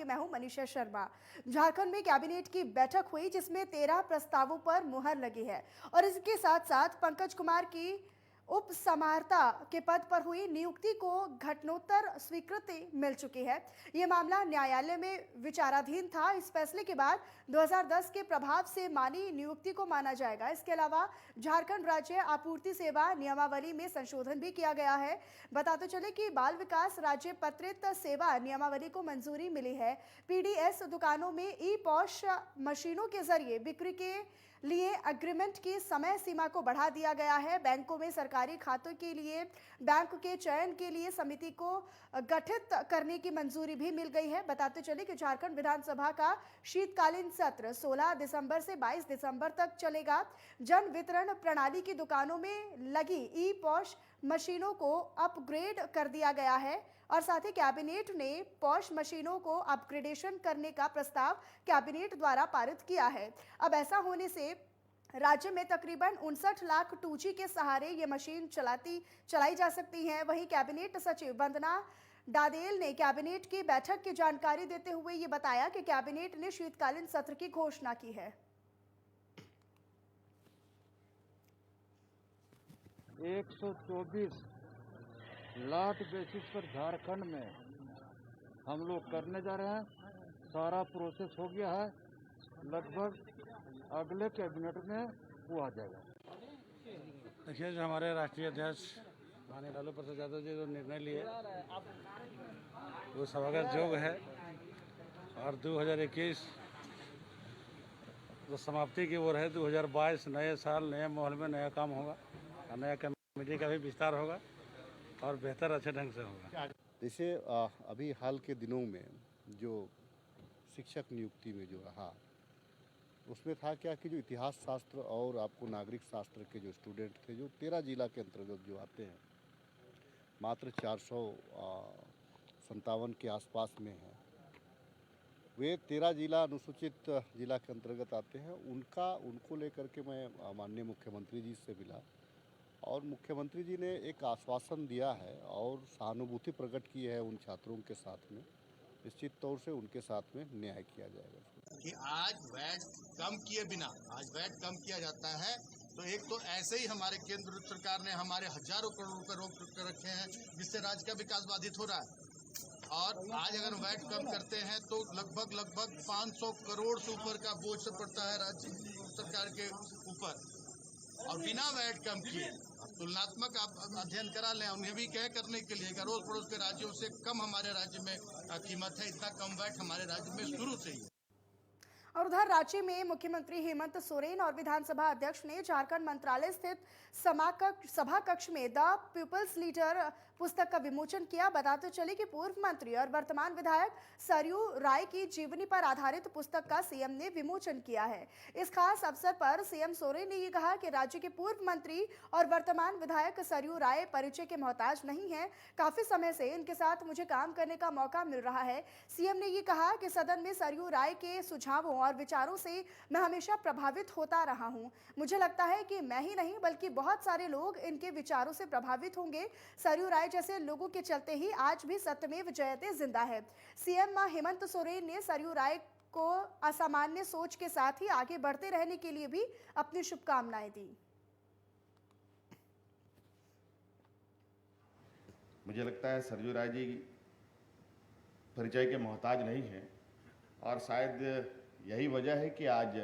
मैं हूं मनीषा शर्मा। झारखंड में कैबिनेट की बैठक हुई जिसमें 13 प्रस्तावों पर मुहर लगी है और इसके साथ साथ पंकज कुमार की उप समाहर्ता के पद पर हुई नियुक्ति को घटनोत्तर स्वीकृति मिल चुकी है। ये मामला न्यायालय में विचाराधीन था। इस फैसले के बाद 2010 के प्रभाव से मानी नियुक्ति को माना जाएगा। इसके अलावा झारखंड राज्य आपूर्ति सेवा नियमावली में संशोधन भी किया गया है। बताते चले कि बाल विकास राज्य पत्रित सेवा नियमावली को मंजूरी मिली है। पीडीएस दुकानों में ई पॉश मशीनों के जरिए बिक्री के लिए एग्रीमेंट की समय सीमा को बढ़ा दिया गया है। बैंकों में सरकारी खातों के लिए बैंक के चयन के लिए समिति को गठित करने की मंजूरी भी मिल गई है। बताते चले कि झारखंड विधानसभा का शीतकालीन सत्र 16 दिसंबर से 22 दिसंबर तक चलेगा। जन वितरण प्रणाली की दुकानों में लगी ई पॉश मशीनों को अपग्रेड कर दिया गया है और साथ ही कैबिनेट ने पॉश मशीनों को अपग्रेडेशन करने का प्रस्ताव कैबिनेट द्वारा पारित किया है। अब ऐसा होने से राज्य में तकरीबन 59 लाख 2G के सहारे ये मशीन चलाई जा सकती हैं। वहीं कैबिनेट सचिव वंदना डादेल ने कैबिनेट की बैठक की जानकारी देते हुए ये बताया कि कैबिनेट ने शीतकालीन सत्र की घोषणा की है। 124 लाट बेसिस पर झारखंड में हम लोग करने जा रहे हैं। सारा प्रोसेस हो गया है, लगभग अगले कैबिनेट में वो आ जाएगा। देखिए, जो हमारे राष्ट्रीय अध्यक्ष माननीय लालू प्रसाद यादव जी जो निर्णय लिए वो स्वागत योग्य है और 2021 जो समाप्ति की ओर है, 2022 नए साल नए माहौल में नया काम होगा और नया कमेटी का भी विस्तार होगा और बेहतर अच्छे ढंग से होगा। जैसे अभी हाल के दिनों में जो शिक्षक नियुक्ति में जो रहा उसमें था क्या कि जो इतिहास शास्त्र और आपको नागरिक शास्त्र के जो स्टूडेंट थे जो 13 जिला के अंतर्गत जो आते हैं, मात्र 457 के आसपास में हैं। वे 13 जिला अनुसूचित जिला के अंतर्गत आते हैं। उनको लेकर के मैं माननीय मुख्यमंत्री जी से मिला और मुख्यमंत्री जी ने एक आश्वासन दिया है और सहानुभूति प्रकट की है उन छात्रों के साथ में। निश्चित तौर से उनके साथ में न्याय किया जाएगा कि आज वैट कम किए बिना आज वैट कम किया जाता है तो एक तो ऐसे ही हमारे केंद्र सरकार ने हमारे हजारों करोड़ रुपए रोक रखे हैं जिससे राज्य का विकास बाधित हो रहा है। और आज अगर वैट कम करते हैं तो लगभग 500 करोड़ से ऊपर का बोझ पड़ता है राज्य सरकार के ऊपर और बिना वैट कम किए। तुलनात्मक आप अध्ययन करा लें, उन्हें भी क्या करने के लिए अड़ोस पड़ोस के राज्यों से कम हमारे राज्य में कीमत है। इतना कम वैट हमारे राज्य में शुरू से ही है। और उधर रांची में मुख्यमंत्री हेमंत सोरेन और विधानसभा अध्यक्ष ने झारखंड मंत्रालय स्थित सभा कक्ष में द पीपल्स लीडर पुस्तक का विमोचन किया। बताते चले कि पूर्व मंत्री और वर्तमान विधायक सरयू राय की जीवनी पर आधारित पुस्तक का सीएम ने विमोचन किया है। इस खास अवसर पर सीएम सोरेन ने यह कहा कि राज्य के पूर्व मंत्री और वर्तमान विधायक सरयू राय परिचय के मोहताज नहीं है। काफी समय से इनके साथ मुझे काम करने का मौका मिल रहा है। सीएम ने यह कहा कि सदन में सरयू राय के सुझावों और विचारों से मैं हमेशा प्रभावित होता रहा हूं। मुझे लगता है कि मैं ही नहीं बल्कि बहुत सारे लोग इनके विचारों से प्रभावित होंगे। सरयू राय जैसे लोगों के चलते ही आज भी सत्यमेव जयते जिंदा है। सीएम हेमंत सोरेन ने सरयू राय को असामान्य सोच के साथ ही आगे बढ़ते रहने के लिए भी अपनी शुभकामनाएं दी। मुझे लगता है सरयू राय जी परिचय के मोहताज नहीं हैं और शायद यही वजह है कि आज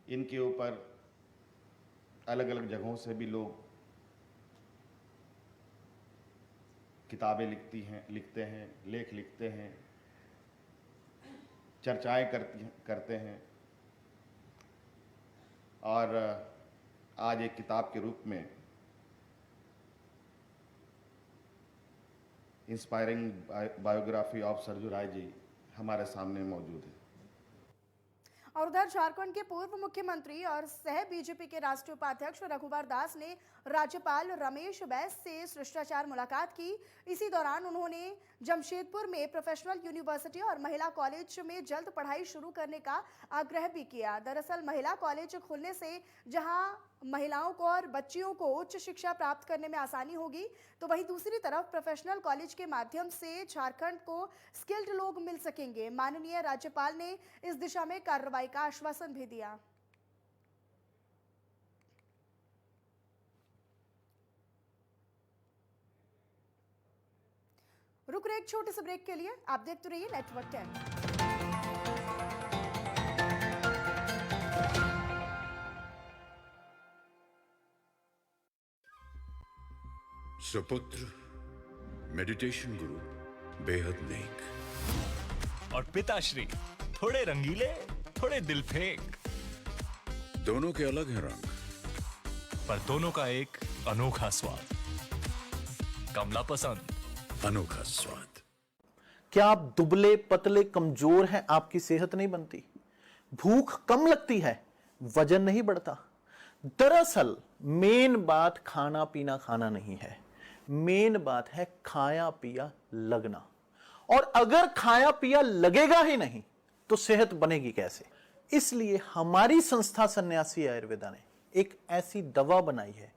इनके ऊपर अलग अलग जगहों से भी लोग किताबें लिखते हैं, लेख लिखते हैं, चर्चाएं करते हैं और आज एक किताब के रूप में inspiring biography of Saryu Rai ji हमारे सामने मौजूद है। और उधर झारखंड के पूर्व मुख्यमंत्री और सह बीजेपी के राष्ट्रीय उपाध्यक्ष रघुवर दास ने राज्यपाल रमेश बैस से शिष्टाचार मुलाकात की। इसी दौरान उन्होंने जमशेदपुर में प्रोफेशनल यूनिवर्सिटी और महिला कॉलेज में जल्द पढ़ाई शुरू करने का आग्रह भी किया। दरअसल महिला कॉलेज खुलने से जहां महिलाओं को और बच्चियों को उच्च शिक्षा प्राप्त करने में आसानी होगी, तो वहीं दूसरी तरफ प्रोफेशनल कॉलेज के माध्यम से झारखंड को स्किल्ड लोग मिल सकेंगे। माननीय राज्यपाल ने इस दिशा में कार्रवाई का आश्वासन भी दिया। रुक रहे एक छोटे से ब्रेक के लिए, आप देखते रहिए नेटवर्क 10। सुपुत्र मेडिटेशन गुरु बेहद नेक और पिताश्री थोड़े रंगीले थोड़े दिलफेक। दोनों के अलग हैं रंग, पर दोनों का एक अनोखा स्वाद। कमला पसंद, अनोखा स्वाद। क्या आप दुबले पतले कमजोर हैं? आपकी सेहत नहीं बनती, भूख कम लगती है, वजन नहीं बढ़ता। दरअसल मेन बात खाना पीना खाना नहीं है, मेन बात है खाया पिया लगना। और अगर खाया पिया लगेगा ही नहीं तो सेहत बनेगी कैसे? इसलिए हमारी संस्था सन्यासी आयुर्वेदा ने एक ऐसी दवा बनाई है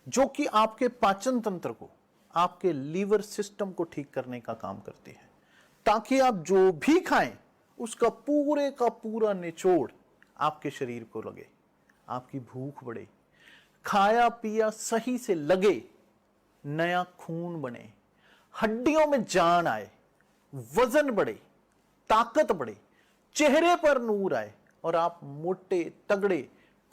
जो कि आपके पाचन तंत्र को, आपके लीवर सिस्टम को ठीक करने का काम करती है, ताकि आप जो भी खाएं उसका पूरे का पूरा निचोड़ आपके शरीर को लगे, आपकी भूख बढ़े, खाया पिया सही से लगे, नया खून बने, हड्डियों में जान आए, वजन बढ़े, ताकत बढ़े, चेहरे पर नूर आए और आप मोटे तगड़े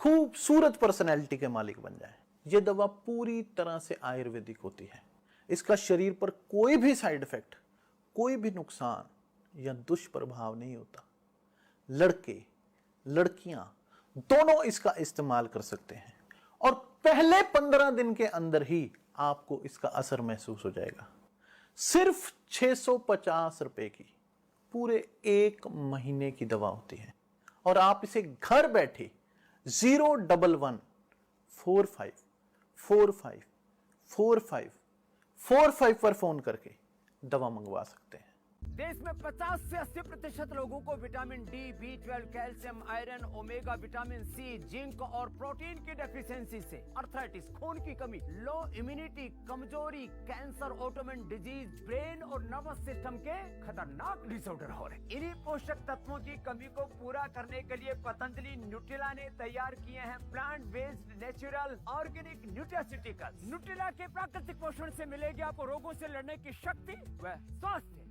खूबसूरत पर्सनैलिटी के मालिक बन जाएं। यह दवा पूरी तरह से आयुर्वेदिक होती है। इसका शरीर पर कोई भी साइड इफेक्ट, कोई भी नुकसान या दुष्प्रभाव नहीं होता। लड़के लड़कियां दोनों इसका इस्तेमाल कर सकते हैं और पहले 15 दिन के अंदर ही आपको इसका असर महसूस हो जाएगा। सिर्फ 650 रुपए की पूरे 1 महीने की दवा होती है और आप इसे घर बैठे 011 45 45 45 45 पर फोन करके दवा मंगवा सकते हैं। देश में 50 से 80% लोगों को vitamin D, B12, calcium, iron, omega, vitamin C, zinc और प्रोटीन की डेफिशिएंसी से अर्थराइटिस, खून की कमी, लो इम्यूनिटी, कमजोरी, कैंसर, ऑटोइम्यून डिजीज, ब्रेन और नर्वस सिस्टम के खतरनाक डिसऑर्डर हो रहे। इन्हीं पोषक तत्वों की कमी को पूरा करने के लिए पतंजलि न्यूट्रिला ने तैयार किए हैं plant based natural organic nutraceuticals. Nutrela के प्राकृतिक पोषण से मिलेगी आपको रोगों से लड़ने की शक्ति व स्वास्थ्य।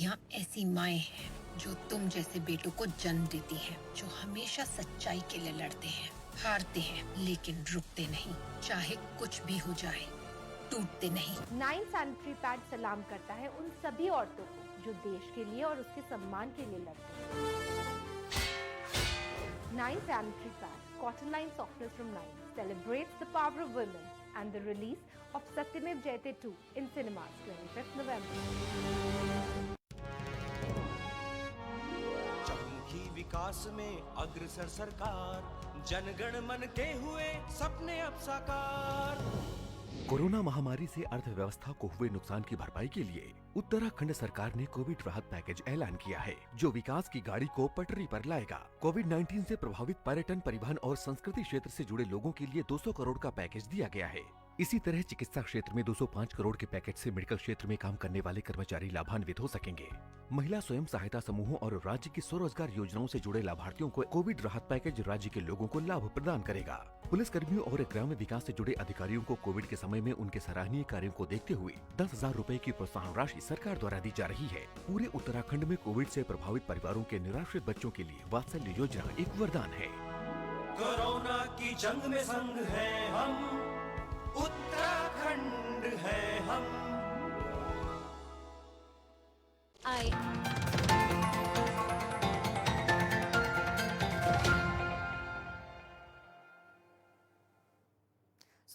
यहाँ ऐसी माएं हैं जो तुम जैसे बेटों को जन्म देती हैं, जो हमेशा सच्चाई के लिए लड़ते हैं, हारते हैं लेकिन रुकते नहीं, चाहे कुछ भी हो जाए टूटते नहीं। 9 सैनिटरी पैड सलाम करता है उन सभी औरतों को जो देश के लिए और उसके सम्मान के लिए लड़ते हैं। 9 sanitary pad, cotton line softness from 9 celebrates the power of women and the release of Satyamev Jayate 2 in cinemas 25th November. चहुमुखी विकास में अग्रसर सरकार, जनगण मन के हुए सपने अब साकार। कोरोना महामारी से अर्थव्यवस्था को हुए नुकसान की भरपाई के लिए उत्तराखंड सरकार ने कोविड राहत पैकेज ऐलान किया है, जो विकास की गाड़ी को पटरी पर लाएगा। कोविड-19 से प्रभावित पर्यटन, परिवहन और संस्कृति क्षेत्र से जुड़े लोगों के लिए 200 करोड़ का पैकेज दिया गया है। इसी तरह चिकित्सा क्षेत्र में 205 करोड़ के पैकेज से मेडिकल क्षेत्र में काम करने वाले कर्मचारी लाभान्वित हो सकेंगे। महिला स्वयं सहायता समूहों और राज्य की स्वरोजगार योजनाओं से जुड़े लाभार्थियों को कोविड राहत पैकेज राज्य के लोगों को लाभ प्रदान करेगा। पुलिस कर्मियों और ग्राम्य विकास से जुड़े अधिकारियों को कोविड के समय में उनके सराहनीय कार्यों को देखते हुए 10,000 रूपए की प्रोत्साहन राशि सरकार द्वारा दी जा रही है। पूरे उत्तराखंड में कोविड से प्रभावित परिवारों के निराश्रित बच्चों के लिए वात्सल्य योजना एक वरदान है। कोरोना की जंग में संग है हम, उत्तराखंड है हम।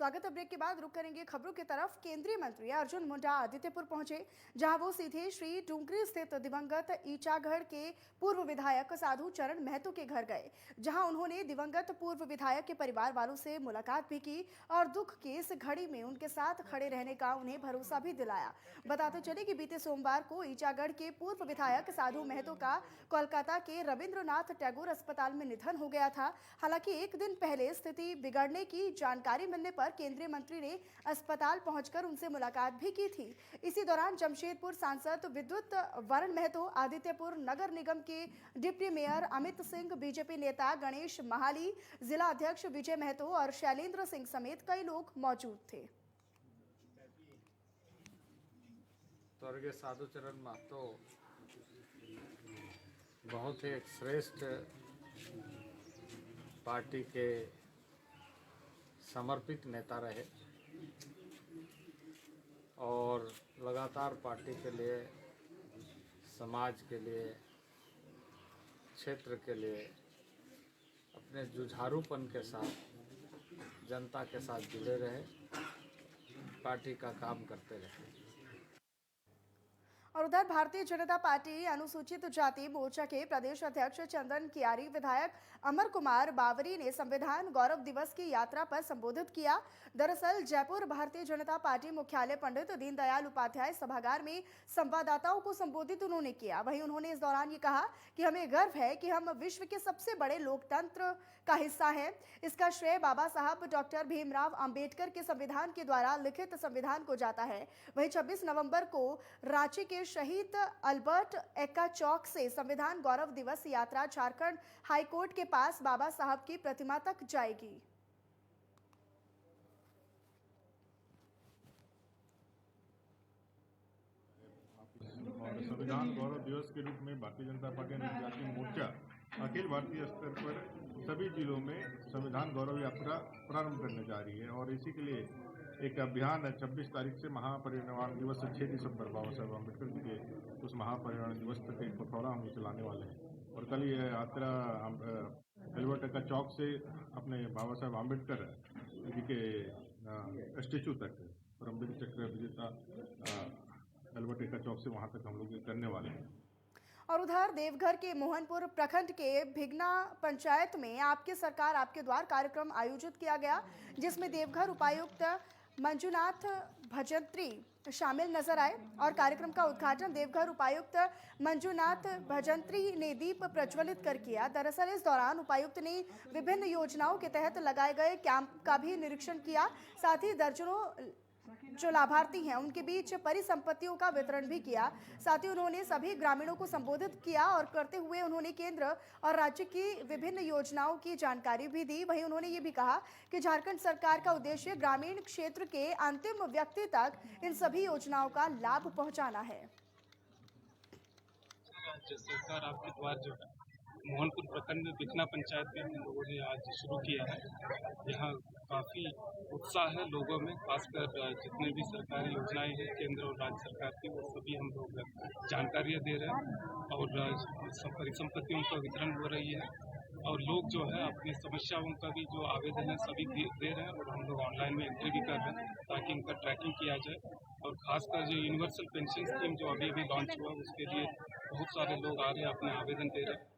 स्वागत है। ब्रेक के बाद रुक करेंगे खबरों की तरफ। केंद्रीय मंत्री अर्जुन मुंडा आदित्यपुर पहुंचे, जहां वो सीधे श्री डूंगरी स्थित दिवंगत ईचागढ़ के पूर्व विधायक साधु चरण महतो के घर गए, जहां उन्होंने दिवंगत पूर्व विधायक के परिवार वालों से मुलाकात भी की और दुख की इस घड़ी में उनके साथ खड़े रहने का उन्हें भरोसा भी दिलाया। बताते चले कि बीते सोमवार को ईचागढ़ के पूर्व विधायक साधु महतो का कोलकाता के रविंद्रनाथ टैगोर अस्पताल में निधन हो गया था। हालांकि एक दिन पहले स्थिति बिगड़ने की जानकारी मिलने पर केंद्रीय मंत्री ने अस्पताल पहुंचकर उनसे मुलाकात भी की थी। इसी दौरान जमशेदपुर सांसद विद्युत वरण महतो, आदित्यपुर नगर निगम के deputy mayor Amit Singh, BJP नेता गणेश महाली, जिला अध्यक्ष विजय महतो और शैलेंद्र सिंह समेत कई लोग मौजूद थे। स्वर्गीय साधु चरण महतो बहुत ही एक श्रेष्ठ पार्टी के समर्पित नेता रहे और लगातार पार्टी के लिए, समाज के लिए, क्षेत्र के लिए अपने जुझारूपन के साथ जनता के साथ जुड़े रहे, पार्टी का काम करते रहे। और उधर भारतीय जनता पार्टी अनुसूचित जाति मोर्चा के प्रदेश अध्यक्ष चंदन कियारी, विधायक अमर कुमार बावरी ने संविधान गौरव दिवस की यात्रा पर संबोधित किया। दरअसल जयपुर भारतीय जनता पार्टी मुख्यालय पंडित दीनदयाल उपाध्याय सभागार में संवाददाताओं को संबोधित उन्होंने किया। वहीं उन्होंने इस दौरान ये कहा कि हमें गर्व है कि हम विश्व के सबसे बड़े लोकतंत्र का हिस्सा हैं। इसका श्रेय बाबा साहब डॉक्टर भीमराव अंबेडकर के संविधान के द्वारा लिखित संविधान को जाता है। वहीं 26 नवंबर को रांची के शहीद अल्बर्ट एक्का चौक से संविधान गौरव दिवस यात्रा झारखंड हाईकोर्ट के पास बाबा साहब की प्रतिमा तक जाएगी। और संविधान गौरव दिवस के रूप में भारतीय जनता पार्टी अनुसूचित मोर्चा अखिल भारतीय स्तर पर सभी जिलों में संविधान गौरव यात्रा प्रारंभ करने जा रही है और इसी के लिए एक अभियान 26 तारीख से महापरिनिर्वाण दिवस 6 दिसंबर बाबा साहब अम्बेडकर जी के उस महापरिनिर्वाण दिवस तक एक पखवाड़ा हम चलाने वाले हैं। और कल ये यात्रा अल्बर्ट एक्का चौक से अपने बाबा साहब अम्बेडकर जी के स्टेचू तक और अम्बेडकर चक्र विजेता अल्बर्ट एक्का चौक से वहाँ तक हम लोग करने वाले हैं। और उधर देवघर के मोहनपुर प्रखंड के भिगना पंचायत में आपकी सरकार आपके द्वार कार्यक्रम आयोजित किया गया, जिसमें देवघर उपायुक्त मंजुनाथ भजंत्री शामिल नजर आए और कार्यक्रम का उद्घाटन देवघर उपायुक्त मंजुनाथ भजंत्री ने दीप प्रज्वलित कर किया। दरअसल इस दौरान उपायुक्त ने विभिन्न योजनाओं के तहत लगाए गए कैंप का भी निरीक्षण किया, साथ ही दर्जनों जो लाभार्थी हैं उनके बीच परिसंपत्तियों का वितरण भी किया। साथ ही उन्होंने सभी ग्रामीणों को संबोधित किया और करते हुए उन्होंने केंद्र और राज्य की विभिन्न योजनाओं की जानकारी भी दी। वहीं उन्होंने ये भी कहा कि झारखंड सरकार का उद्देश्य ग्रामीण क्षेत्र के अंतिम व्यक्ति तक इन सभी योजनाओं का लाभ पहुंचाना है। राज्य सरकार आपके द्वार जो है मोहनपुर प्रखंड में भिगना पंचायत में हम लोगों ने आज शुरू किया है। यहाँ काफ़ी उत्साह है लोगों में, खासकर जितने भी सरकारी योजनाएं हैं केंद्र और राज्य सरकार की, वो सभी हम लोग जानकारियाँ दे रहे हैं और परिसंपत्तियों का वितरण हो रही है और लोग जो है अपनी समस्याओं का भी जो आवेदन है सभी दे रहे हैं और हम लोग ऑनलाइन में एंट्री भी कर रहे हैं ताकि इनका ट्रैकिंग किया जाए। और खासकर जो यूनिवर्सल पेंशन स्कीम जो अभी लॉन्च हुआ उसके लिए बहुत सारे लोग आ रहे हैं, अपने आवेदन दे रहे हैं।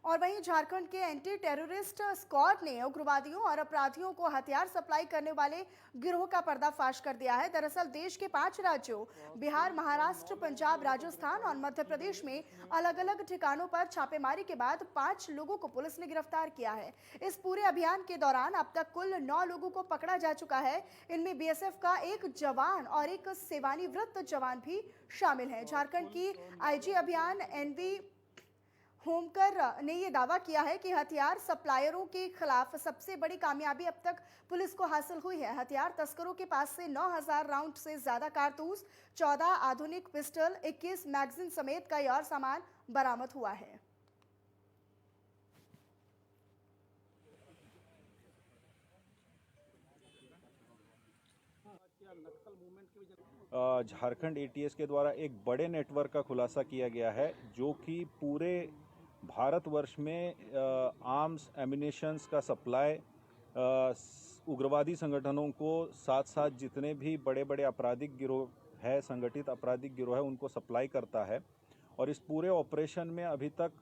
और वहीं झारखंड के एंटी टेररिस्ट स्क्वाड ने उग्रवादियों और अपराधियों को हथियार सप्लाई करने वाले गिरोह का पर्दाफाश कर दिया है। दरअसल देश के 5 राज्यों बिहार, महाराष्ट्र, पंजाब, राजस्थान और मध्य प्रदेश में अलग अलग ठिकानों पर छापेमारी के बाद 5 लोगों को पुलिस ने गिरफ्तार किया है। इस पूरे अभियान के दौरान अब तक कुल 9 लोगों को पकड़ा जा चुका है। इनमें बीएसएफ का एक जवान और एक सेवानिवृत्त जवान भी शामिल है। झारखंड की आईजी अभियान एनवी होमकर ने यह दावा किया है कि हथियार सप्लायरों के खिलाफ सबसे बड़ी कामयाबी अब तक पुलिस को हासिल हुई है। हथियार तस्करों के पास से 9000 राउंड से ज्यादा कारतूस, 14 आधुनिक पिस्टल, 21 मैगजीन समेत कई और सामान बरामद हुआ है। झारखंड एटीएस के द्वारा एक बड़े नेटवर्क का खुलासा किया गया है जो कि पूरे भारतवर्ष में आर्म्स एम्युनिशंस का सप्लाई उग्रवादी संगठनों को साथ साथ जितने भी बड़े बड़े आपराधिक गिरोह है, संगठित आपराधिक गिरोह है, उनको सप्लाई करता है। और इस पूरे ऑपरेशन में अभी तक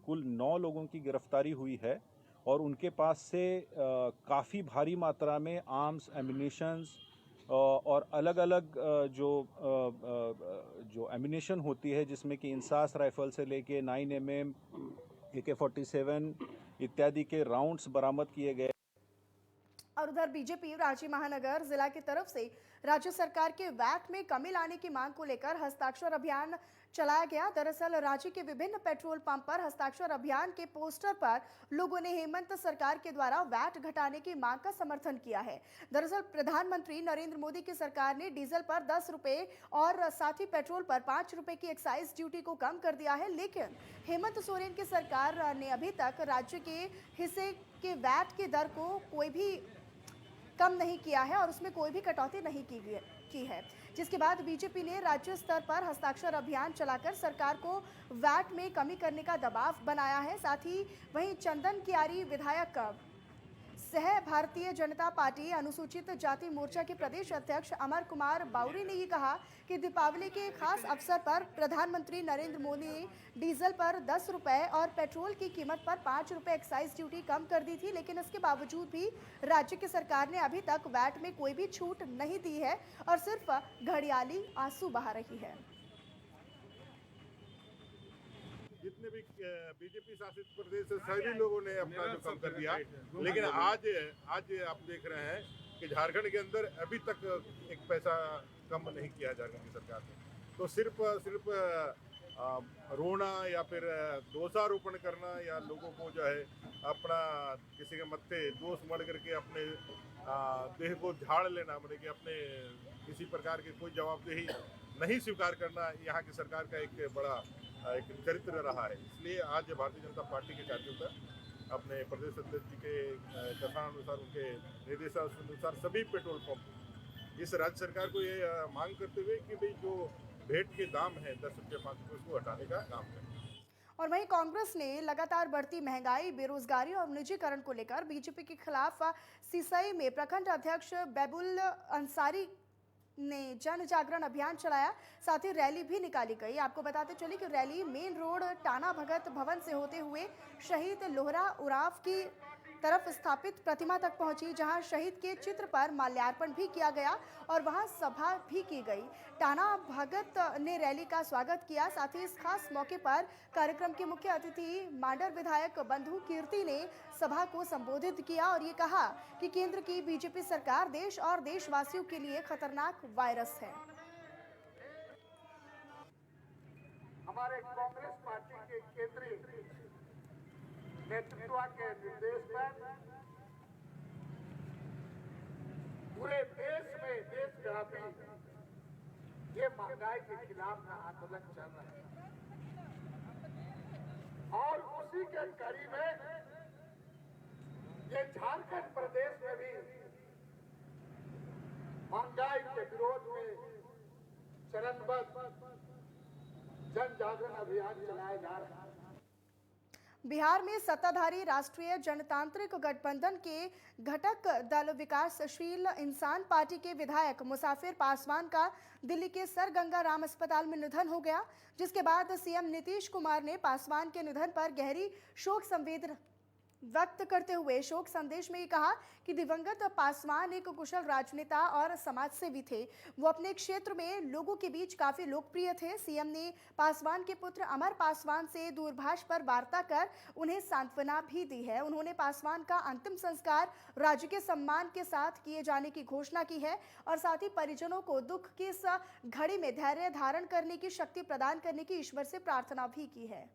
कुल 9 लोगों की गिरफ्तारी हुई है और उनके पास से काफ़ी भारी मात्रा में आर्म्स, एम्युनिशंस और अलग अलग जो एम्युनिशन होती है, जिसमें कि इंसास राइफल से लेके 9mm, AK-47 इत्यादि के राउंड्स बरामद किए गए। और उधर बीजेपी रांची महानगर जिला की तरफ से राज्य सरकार के वैट में कमी लाने की मांग को लेकर हस्ताक्षर अभियान चलाया गया। दरअसल रांची के विभिन्न पेट्रोल पंप पर हस्ताक्षर अभियान के पोस्टर पर लोगों ने हेमंत सरकार के द्वारा वैट घटाने की मांग का समर्थन किया है। दरअसल प्रधानमंत्री नरेंद्र मोदी की सरकार ने डीजल पर 10 रुपए और साथ ही पेट्रोल पर 5 रुपए की एक्साइज ड्यूटी को कम कर दिया है, लेकिन हेमंत सोरेन की सरकार ने अभी तक राज्य के हिस्से के वैट की दर को कोई भी कम नहीं किया है और उसमें कोई भी कटौती नहीं की है, जिसके बाद बीजेपी ने राज्य स्तर पर हस्ताक्षर अभियान चलाकर सरकार को वैट में कमी करने का दबाव बनाया है। साथ ही वहीं चंदन कियारी विधायक सह भारतीय जनता पार्टी अनुसूचित जाति मोर्चा के प्रदेश अध्यक्ष अमर कुमार बाउरी ने ये कहा कि दीपावली के खास अवसर पर प्रधानमंत्री नरेंद्र मोदी ने डीजल पर 10 रुपए और पेट्रोल की कीमत पर 5 रुपए एक्साइज ड्यूटी कम कर दी थी, लेकिन इसके बावजूद भी राज्य की सरकार ने अभी तक वैट में कोई भी छूट नहीं दी है और सिर्फ घड़ियाली आंसू बहा रही है। जितने भी बीजेपी शासित प्रदेश है सभी लोगों ने अपना जो कम कर दिया, लेकिन आज आप देख रहे हैं कि झारखंड के अंदर अभी तक एक पैसा कम नहीं किया झारखंड की सरकार ने। तो सिर्फ रोना या फिर दोषारोपण करना या लोगों को जो है अपना किसी के मत्थे दोष मढ़ करके अपने देह को झाड़ लेना, मतलब कि अपने किसी प्रकार की कोई जवाबदेही नहीं स्वीकार करना यहाँ की सरकार का एक बड़ा एक चरित्र रहा है। इसलिए आज भारतीय जनता पार्टी के कार्यकर्ता अपने प्रदेश अध्यक्ष जी के कथनानुसार, उनके निर्देशानुसार सभी पेट्रोल पंप इस राज्य सरकार को ये मांग करते हुए कि भाई जो भेंट के दाम है 10 रुपये 5 रुपये, उसको हटाने का काम करें। और वहीं कांग्रेस ने लगातार बढ़ती महंगाई, बेरोजगारी और निजीकरण को लेकर बीजेपी के खिलाफ सिसई में प्रखंड अध्यक्ष बेबुल अंसारी ने जन जागरण अभियान चलाया, साथ ही रैली भी निकाली गई। आपको बताते चले कि rally main road Tana Bhagat भवन से होते हुए शहीद लोहरा उरांव की तरफ स्थापित प्रतिमा तक पहुंची, जहां शहीद के चित्र पर माल्यार्पण भी किया गया और वहां सभा भी की गई। टाना भगत ने रैली का स्वागत किया। साथ ही इस खास मौके पर कार्यक्रम के मुख्य अतिथि मांडर विधायक बंधु कीर्ति ने सभा को संबोधित किया और ये कहा कि केंद्र की बीजेपी सरकार देश और देशवासियों के लिए खतरनाक वायरस है। हमारे कांग्रेस पार्टी के केंद्रीय नेतृत्व के निर्देश पर पूरे देश में देशव्यापी ये महंगाई के खिलाफ का आंदोलन चल रहा है और उसी के कड़ी में ये झारखंड प्रदेश में भी महंगाई के विरोध में चरणबद्ध जन जागरण अभियान चलाया जा रहा है। बिहार में सत्ताधारी राष्ट्रीय जनतांत्रिक गठबंधन के घटक दल विकासशील इंसान पार्टी के विधायक मुसाफिर पासवान का दिल्ली के सर गंगा राम अस्पताल में निधन हो गया, जिसके बाद सीएम नीतीश कुमार ने पासवान के निधन पर गहरी शोक संवेदना व्यक्त करते हुए शोक संदेश में ये कहा कि दिवंगत पासवान एक कुशल राजनेता और समाजसेवी थे। वो अपने क्षेत्र में लोगों के बीच काफी लोकप्रिय थे। सीएम ने पासवान के पुत्र अमर पासवान से दूरभाष पर वार्ता कर उन्हें सांत्वना भी दी है। उन्होंने पासवान का अंतिम संस्कार राज्य के सम्मान के साथ किए जाने की घोषणा की है और साथ ही परिजनों को दुख की इस घड़ी में धैर्य धारण करने की शक्ति प्रदान करने की ईश्वर से प्रार्थना भी की है।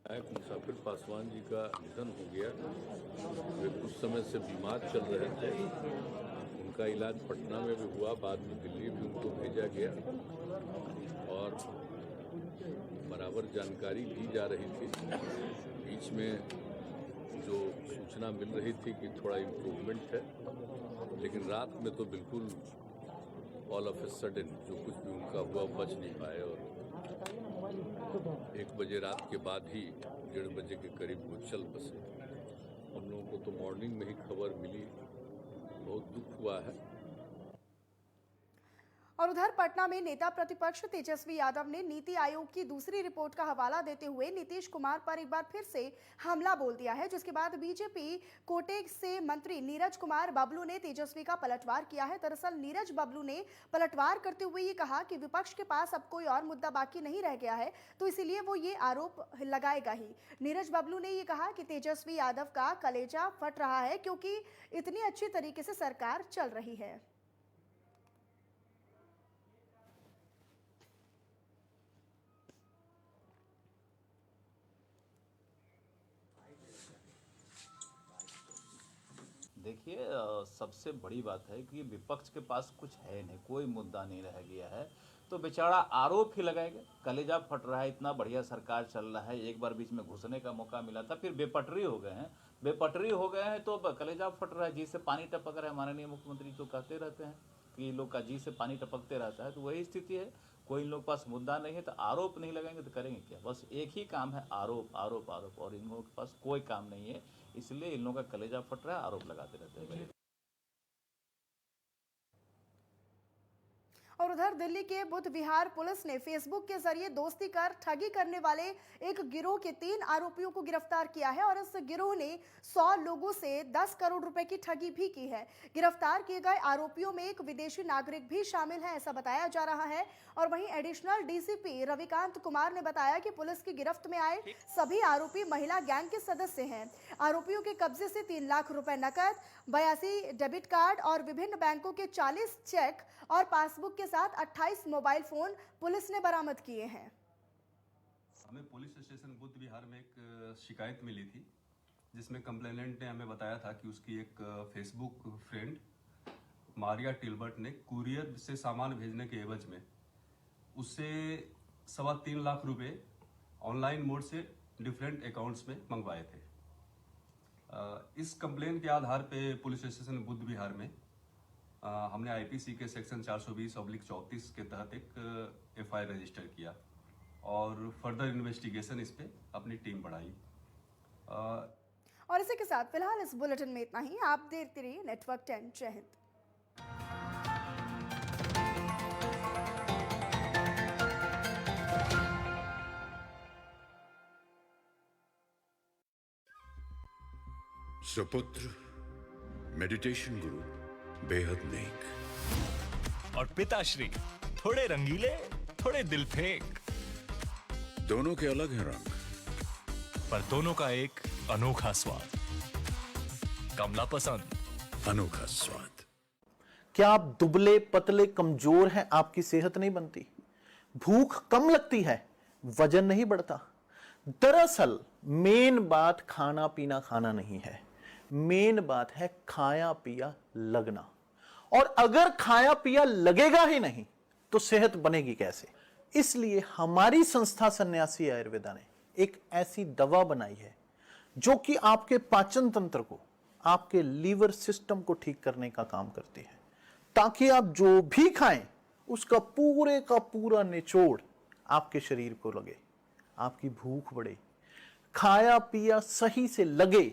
मुसाफिर पासवान जी का निधन हो गया। वे कुछ समय से बीमार चल रहे थे। उनका इलाज पटना में भी हुआ, बाद में दिल्ली भी उनको भेजा गया और बराबर जानकारी दी जा रही थी। बीच में जो सूचना मिल रही थी कि थोड़ा इम्प्रूवमेंट है, लेकिन रात में तो बिल्कुल ऑल ऑफ ए सडन जो कुछ भी उनका हुआ बच नहीं पाए और 1 बजे रात के बाद ही 1:30 बजे के करीब वो चल बसे हम लोगों को तो मॉर्निंग में ही खबर मिली, बहुत दुख हुआ है। और उधर पटना में नेता प्रतिपक्ष तेजस्वी यादव ने नीति आयोग की दूसरी रिपोर्ट का हवाला देते हुए नीतीश कुमार पर एक बार फिर से हमला बोल दिया है, जिसके बाद बीजेपी कोटे से मंत्री नीरज कुमार बबलू ने तेजस्वी का पलटवार किया है। दरअसल नीरज बबलू ने पलटवार करते हुए ये कहा कि विपक्ष के पास अब कोई और मुद्दा बाकी नहीं रह गया है, तो इसीलिए वो ये आरोप लगाएगा ही। नीरज बबलू ने ये कहा कि तेजस्वी यादव का कलेजा फट रहा है क्योंकि इतनी अच्छी तरीके से सरकार चल रही है। देखिए, सबसे बड़ी बात है कि विपक्ष के पास कुछ है नहीं, कोई मुद्दा नहीं रह गया है, तो बेचारा आरोप ही लगाएगा। कलेजा फट रहा है, इतना बढ़िया सरकार चल रहा है, एक बार बीच में घुसने का मौका मिला था, फिर बेपटरी हो गए हैं तो अब कलेजा फट रहा है, जी से पानी टपक रहा है। माननीय मुख्यमंत्री तो कहते रहते हैं कि इन लोग का जी से पानी टपकते रहता है, तो वही स्थिति है। कोई इन लोग के पास मुद्दा नहीं है तो आरोप नहीं लगाएंगे तो करेंगे क्या? बस एक ही काम है, आरोप आरोप आरोप, और इन लोगों के पास कोई काम नहीं है, इसलिए इन लोगों का कलेजा फट रहा है, आरोप लगाते रहते हैं। और उधर दिल्ली के बुद्ध विहार पुलिस ने फेसबुक के जरिए दोस्ती कर ठगी करने वाले एक गिरोह के 3 आरोपियों को गिरफ्तार किया है और इस गिरोह ने 100 लोगों से 10 करोड़ रुपए की ठगी भी की है। गिरफ्तार किए गए आरोपियों में एक विदेशी नागरिक भी शामिल है, ऐसा बताया जा रहा है। और वहीं एडिशनल डीसीपी रविकांत कुमार ने बताया कि पुलिस की गिरफ्त में आए सभी आरोपी महिला गैंग के सदस्य हैं। आरोपियों के कब्जे से 3 लाख रुपए नकद, 82 डेबिट कार्ड और विभिन्न बैंकों के 40 चेक और पासबुक के साथ 28 मोबाइल फोन पुलिस ने बरामद किए हैं। हमें पुलिस स्टेशन बुद्ध विहार में एक शिकायत मिली थी, जिसमें कंप्लेनेंट ने हमें बताया था कि उसकी एक फेसबुक फ्रेंड मारिया टिल्बर्ट ने कुरियर से सामान भेजने के एवज में उससे 3.25 लाख रुपए ऑनलाइन मोड से डिफरेंट अकाउंट्स में मंगवाए थे। इस कंप्लेन के आधार पे पुलिस स्टेशन बुद्ध विहार में हमने आईपीसी के सेक्शन 420/34 के तहत एक एफआईआर रजिस्टर किया और फर्दर इन्वेस्टिगेशन इस पे अपनी टीम बढ़ाई। और इसी के साथ फिलहाल इस बुलेटिन में इतना ही। आप देखते रहिए नेटवर्क 10। जय हिंद। सुपुत्र मेडिटेशन गुरु बेहद नेक और पिताश्री थोड़े रंगीले, थोड़े दिलफेक। दोनों के अलग हैं रंग, पर दोनों का एक अनोखा स्वाद। कमला पसंद, अनोखा स्वाद। क्या आप दुबले पतले कमजोर हैं, आपकी सेहत नहीं बनती, भूख कम लगती है, वजन नहीं बढ़ता? दरअसल मेन बात खाना पीना खाना नहीं है, मेन बात है खाया पिया लगना। और अगर खाया पिया लगेगा ही नहीं तो सेहत बनेगी कैसे? इसलिए हमारी संस्था सन्यासी आयुर्वेदा ने एक ऐसी दवा बनाई है जो कि आपके पाचन तंत्र को, आपके लीवर सिस्टम को ठीक करने का काम करती है, ताकि आप जो भी खाएं उसका पूरे का पूरा निचोड़ आपके शरीर को लगे, आपकी भूख बढ़े, खाया पिया सही से लगे,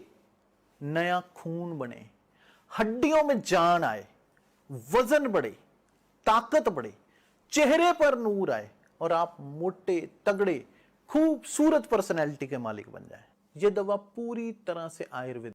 नया खून बने, हड्डियों में जान आए, वजन बढ़े, ताकत बढ़े, चेहरे पर नूर आए और आप मोटे तगड़े खूबसूरत पर्सनैलिटी के मालिक बन जाएं। यह दवा पूरी तरह से आयुर्वेद